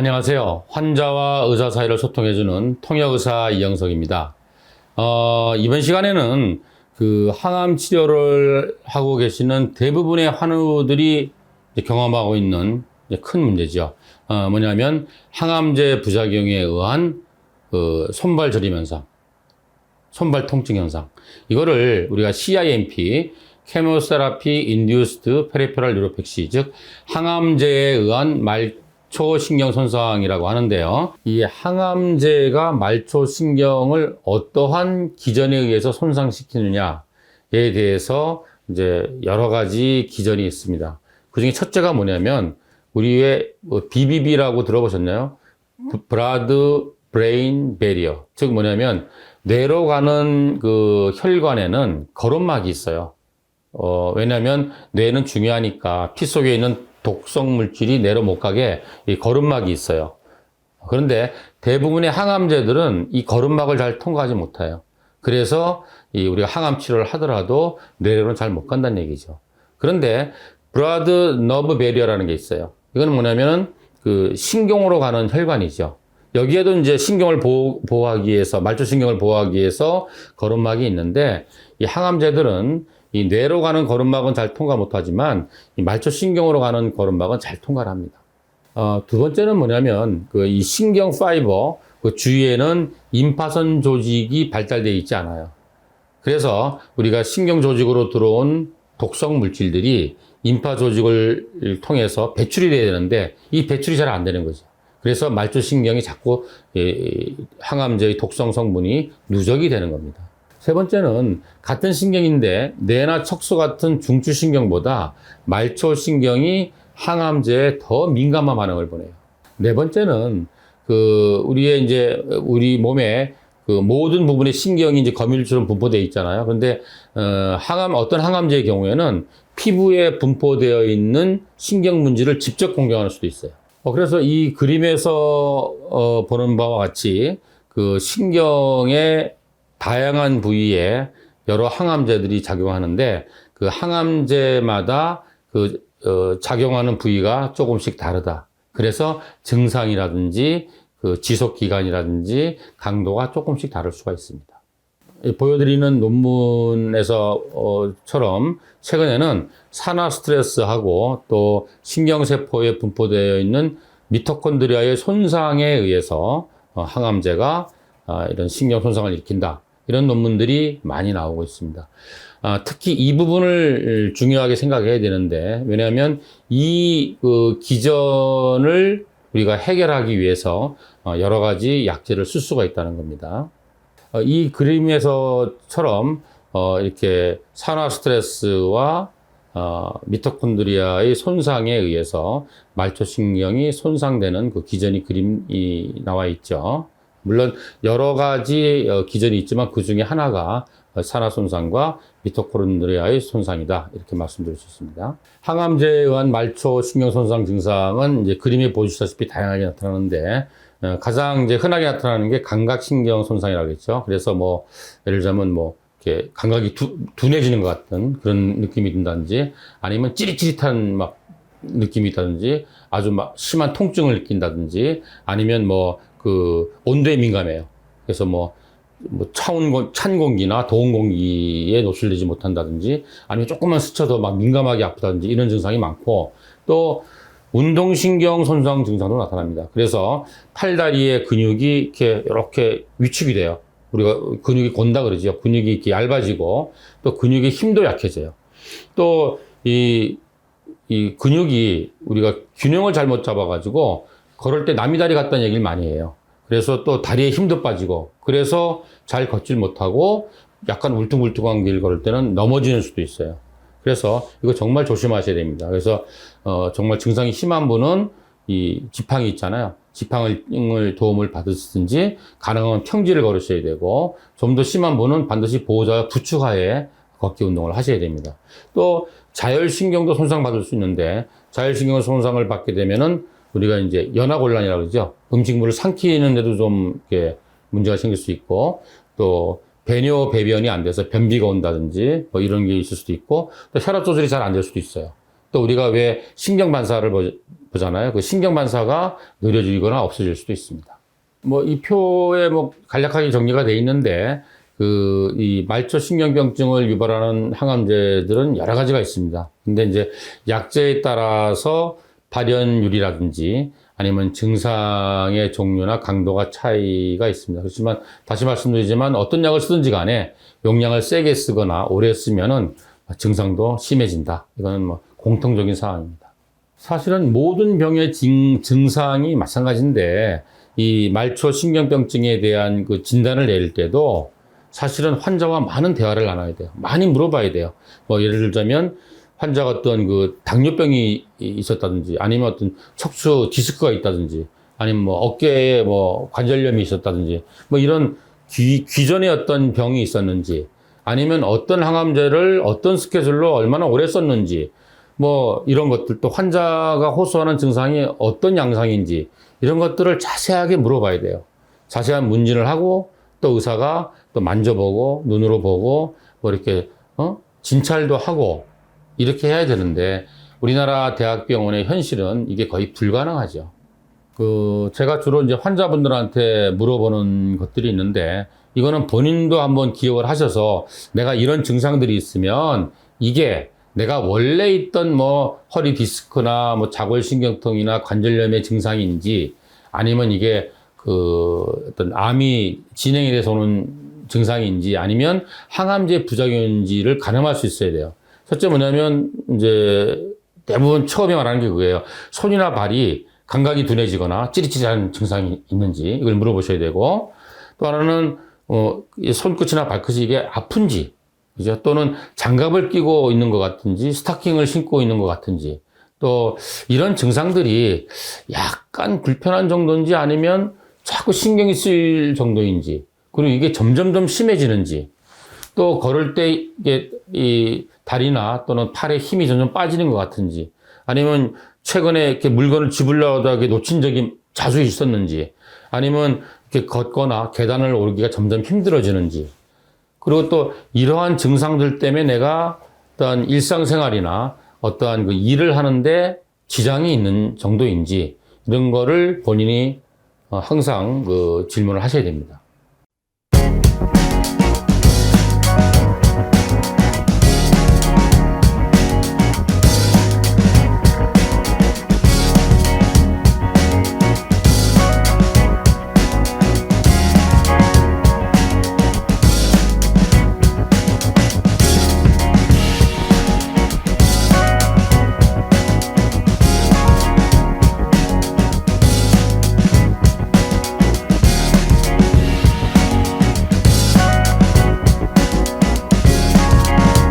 안녕하세요. 환자와 의사 사이를 소통해주는 통역의사 이영석입니다. 이번 시간에는 그 항암 치료를 하고 계시는 대부분의 환우들이 경험하고 있는 큰 문제죠. 뭐냐면 항암제 부작용에 의한 그 손발 저림 현상, 손발 통증 현상. 이거를 우리가 CINP, Chemotherapy Induced Peripheral Neuropathy, 즉 항암제에 의한 말초신경 손상이라고 하는데요. 이 항암제가 말초신경을 어떠한 기전에 의해서 손상시키느냐에 대해서 이제 여러 가지 기전이 있습니다. 그 중에 첫째가 뭐냐면 우리의 BBB라고 들어보셨나요? Blood Brain Barrier. 즉 뭐냐면 뇌로 가는 그 혈관에는 거름막이 있어요. 왜냐하면 뇌는 중요하니까 피 속에 있는 독성 물질이 뇌로 못 가게 이 거름막이 있어요. 그런데 대부분의 항암제들은 이 거름막을 잘 통과하지 못해요. 그래서 우리가 항암 치료를 하더라도 뇌로는 잘 못 간다는 얘기죠. 그런데 브라드 너브 베리어라는 게 있어요. 이건 뭐냐면은 그 신경으로 가는 혈관이죠. 여기에도 이제 신경을 보호하기 위해서, 말초신경을 보호하기 위해서 거름막이 있는데, 이 항암제들은 이 뇌로 가는 거름막은 잘 통과 못하지만, 이 말초신경으로 가는 거름막은 잘 통과를 합니다. 두 번째는 뭐냐면, 이 신경 파이버, 그 주위에는 임파선 조직이 발달되어 있지 않아요. 그래서 우리가 신경 조직으로 들어온 독성 물질들이 임파 조직을 통해서 배출이 돼야 되는데, 이 배출이 잘 안 되는 거죠. 그래서 말초신경이 자꾸 항암제의 독성 성분이 누적이 되는 겁니다. 세 번째는 같은 신경인데 뇌나 척수 같은 중추신경보다 말초신경이 항암제에 더 민감한 반응을 보내요. 네 번째는 우리 몸에 그 모든 부분의 신경이 이제 거미줄처럼 분포되어 있잖아요. 그런데 어떤 항암제의 경우에는 피부에 분포되어 있는 신경 문지를 직접 공격할 수도 있어요. 그래서 이 그림에서 보는 바와 같이 그 신경의 다양한 부위에 여러 항암제들이 작용하는데 그 항암제마다 작용하는 부위가 조금씩 다르다. 그래서 증상이라든지 그 지속 기간이라든지 강도가 조금씩 다를 수가 있습니다. 보여드리는 논문에서처럼 최근에는 산화 스트레스하고 또 신경세포에 분포되어 있는 미토콘드리아의 손상에 의해서 항암제가 이런 신경 손상을 일으킨다. 이런 논문들이 많이 나오고 있습니다. 특히 이 부분을 중요하게 생각해야 되는데, 왜냐하면 이 기전을 우리가 해결하기 위해서 여러 가지 약제를 쓸 수가 있다는 겁니다. 이 그림에서처럼 이렇게 산화 스트레스와 미토콘드리아의 손상에 의해서 말초신경이 손상되는 그 기전이 그림이 나와 있죠. 물론 여러 가지 기전이 있지만 그 중에 하나가 산화 손상과 미토콘드리아의 손상이다. 이렇게 말씀드릴 수 있습니다. 항암제에 의한 말초신경 손상 증상은 이제 그림에 보시다시피 다양하게 나타나는데, 가장 이제 흔하게 나타나는 게 감각신경 손상이라고 했죠. 그래서 예를 들자면 이렇게 감각이 둔해지는 것 같은 그런 느낌이 든다든지, 아니면 찌릿찌릿한 느낌이 있다든지, 아주 심한 통증을 느낀다든지, 아니면 온도에 민감해요. 그래서 찬 공기나 더운 공기에 노출되지 못한다든지, 아니면 조금만 스쳐도 민감하게 아프다든지, 이런 증상이 많고, 또 운동신경 손상 증상도 나타납니다. 그래서 팔다리의 근육이 이렇게 위축이 돼요. 우리가 근육이 곤다 그러죠. 근육이 이렇게 얇아지고, 또 근육의 힘도 약해져요. 또 이 근육이 우리가 균형을 잘못 잡아가지고 걸을 때 나미다리 같다는 얘기를 많이 해요. 그래서 또 다리에 힘도 빠지고, 그래서 잘 걷질 못하고 약간 울퉁불퉁한 길 걸을 때는 넘어지는 수도 있어요. 그래서 이거 정말 조심하셔야 됩니다. 그래서 정말 증상이 심한 분은 이 지팡이 있잖아요. 지팡이를 도움을 받으시든지, 가능하면 평지를 걸으셔야 되고, 좀 더 심한 분은 반드시 보호자와 부축하에 걷기 운동을 하셔야 됩니다. 또 자율신경도 손상받을 수 있는데, 자율신경 손상을 받게 되면은 우리가 이제 연화곤란이라고 그러죠. 음식물을 삼키는데도 좀 이렇게 문제가 생길 수 있고, 또 배뇨 배변이 안 돼서 변비가 온다든지 이런 게 있을 수도 있고, 또 혈압 조절이 잘 안 될 수도 있어요. 또 우리가 왜 신경 반사를 보잖아요. 그 신경 반사가 느려지거나 없어질 수도 있습니다. 뭐 이 표에 뭐 간략하게 정리가 돼 있는데 이 말초 신경병증을 유발하는 항암제들은 여러 가지가 있습니다. 근데 이제 약제에 따라서 발현율이라든지 아니면 증상의 종류나 강도가 차이가 있습니다. 그렇지만 다시 말씀드리지만 어떤 약을 쓰든지 간에 용량을 세게 쓰거나 오래 쓰면은 증상도 심해진다. 이거는 뭐 공통적인 사항입니다. 사실은 모든 병의 증상이 마찬가지인데 이 말초 신경병증에 대한 그 진단을 내릴 때도 사실은 환자와 많은 대화를 나눠야 돼요. 많이 물어봐야 돼요. 뭐 예를 들자면 환자가 어떤 그 당뇨병이 있었다든지 아니면 어떤 척추 디스크가 있다든지 아니면 뭐 어깨에 뭐 관절염이 있었다든지 뭐 이런 기존에 어떤 병이 있었는지 아니면 어떤 항암제를 어떤 스케줄로 얼마나 오래 썼는지 뭐 이런 것들 또 환자가 호소하는 증상이 어떤 양상인지 이런 것들을 자세하게 물어봐야 돼요. 자세한 문진을 하고 또 의사가 또 만져보고 눈으로 보고 뭐 이렇게 진찰도 하고 이렇게 해야 되는데 우리나라 대학병원의 현실은 이게 거의 불가능하죠. 제가 주로 이제 환자분들한테 물어보는 것들이 있는데 이거는 본인도 한번 기억을 하셔서 내가 이런 증상들이 있으면 이게 내가 원래 있던 뭐 허리 디스크나 뭐 자골신경통이나 관절염의 증상인지 아니면 이게 어떤 암이 진행이 돼서 오는 증상인지 아니면 항암제 부작용인지를 가늠할 수 있어야 돼요. 첫째 뭐냐면 이제 대부분 처음에 말하는 게 그거예요. 손이나 발이 감각이 둔해지거나 찌릿찌릿한 증상이 있는지 이걸 물어보셔야 되고 또 하나는 손끝이나 발끝이 이게 아픈지 그죠? 또는 장갑을 끼고 있는 것 같은지 스타킹을 신고 있는 것 같은지 또 이런 증상들이 약간 불편한 정도인지 아니면 자꾸 신경이 쓰일 정도인지 그리고 이게 점점점 심해지는지 또 걸을 때 이게 이 다리나 또는 팔에 힘이 점점 빠지는 것 같은지 아니면 최근에 이렇게 물건을 집으려다 놓친 적이 자주 있었는지 아니면 이렇게 걷거나 계단을 오르기가 점점 힘들어지는지 그리고 또 이러한 증상들 때문에 내가 어떠한 일상생활이나 어떠한 그 일을 하는데 지장이 있는 정도인지 이런 거를 본인이 항상 질문을 하셔야 됩니다.